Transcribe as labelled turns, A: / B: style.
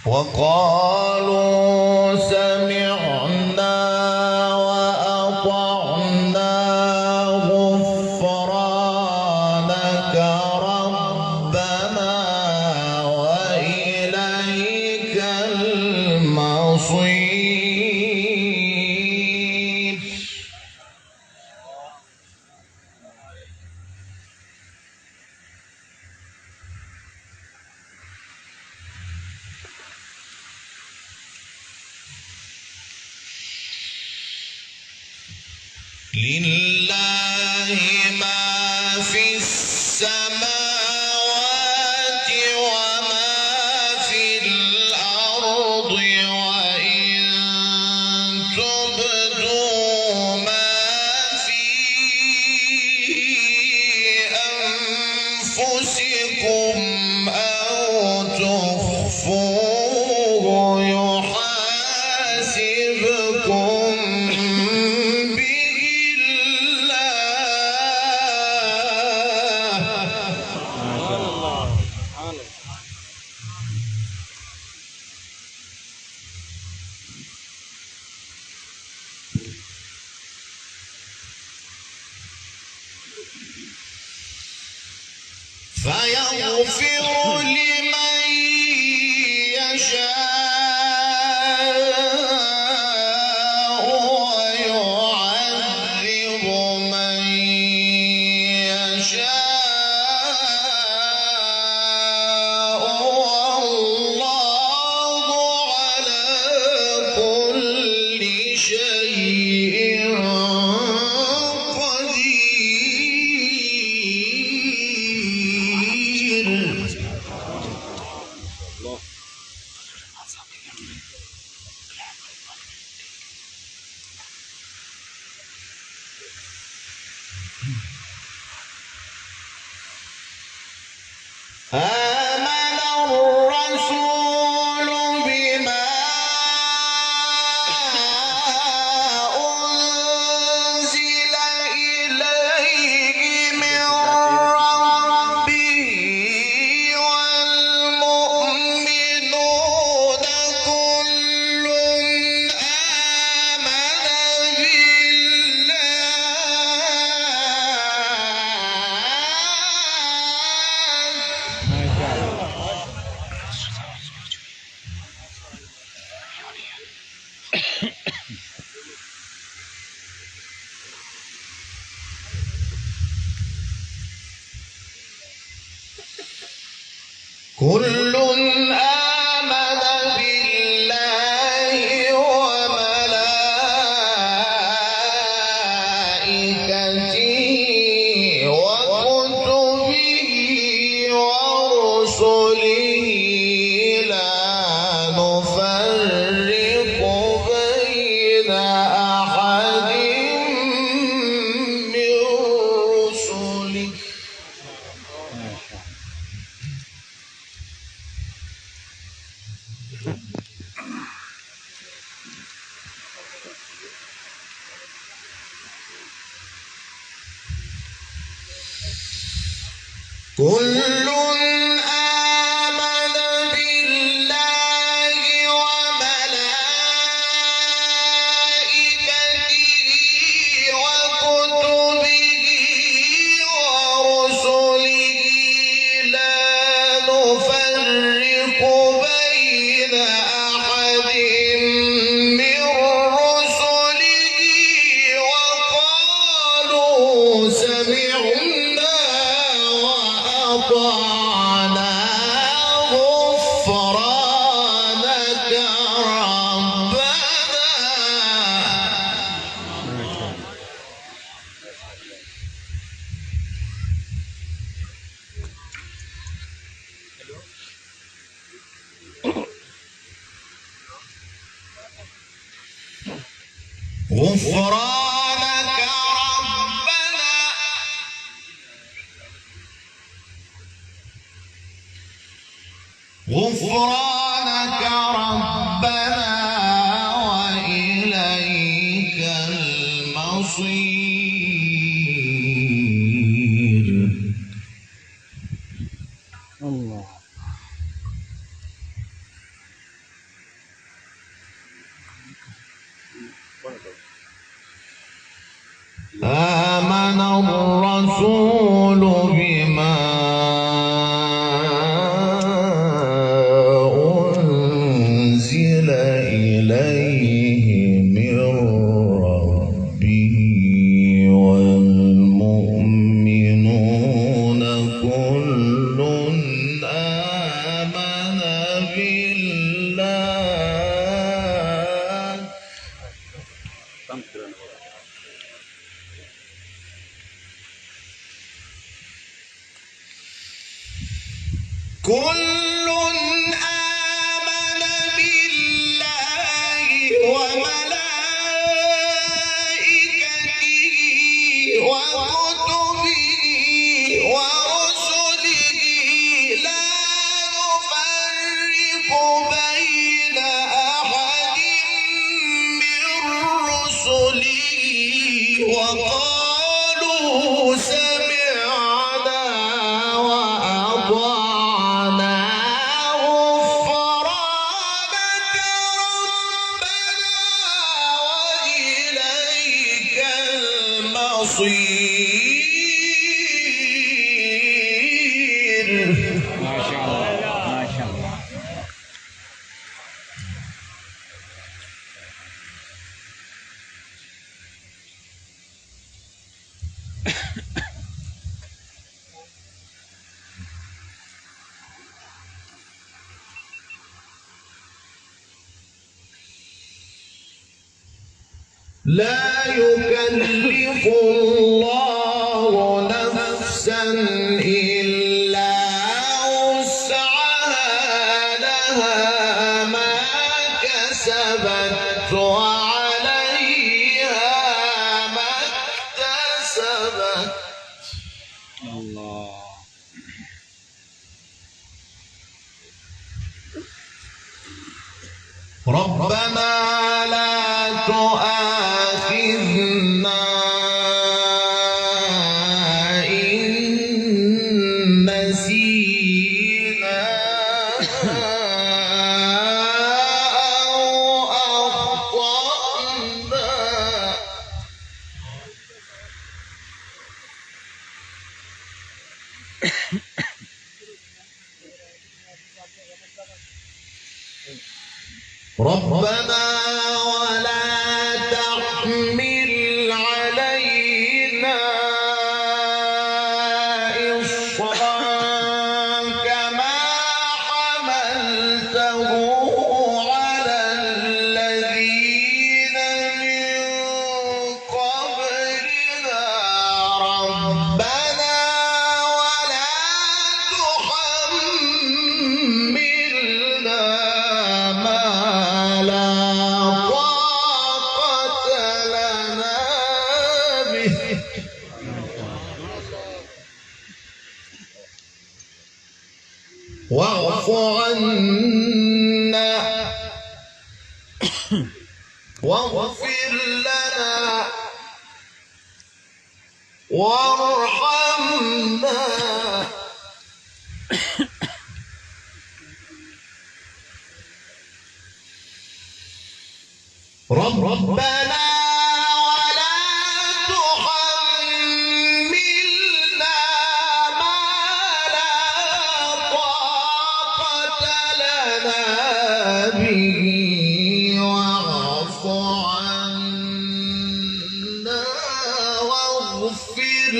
A: وقالوا سمعنا وأطعنا غفرانك ربنا وإليك المصير. لله ما في السماوات وما في الأرض وإن تبدوا ما في أنفسكم أو تخفوه يحاسبكم فيغفر لمن يشاء ويعذب من يشاء والله على كل شيء آمن الرسول بما أنزل إليه من ربه والمؤمنون كل آمن كل آمن بالله وملائكته وكتبه ورسله لا نفرق بين أحد من رسله. كل آمن بالله وملائكته وكتبه ورسله لا نفرق بين أحد من رسله وقالوا سمعنا وأطعنا غفرانك ربنا غفرانك ربنا غفرانك ربنا وإليك المصير. الله كل آمن بالله وملائكته وكتبه ورسله لا نفرق بين أحد من رسله وقالوا سمعنا وأطعنا غفرانك ربنا وإليك المصير.
B: ما شاء الله ما شاء الله.
A: لا يكلف الله نفسا إلا وسعها لها ما كسبت وعليها ما اكتسبت.
B: الله.
A: ربنا لا تؤاخذنا إن نسينا أو أخطأنا. ربنا ولا تحمل علينا إصرا كما حملته على الذين من قبلنا ربنا ولا تحملنا ما لا طاقة لنا به. واعف عنا واغفر لنا وارحمنا ربنا ولا تحملنا ما لا طاقة لنا به واعف عنا واغفر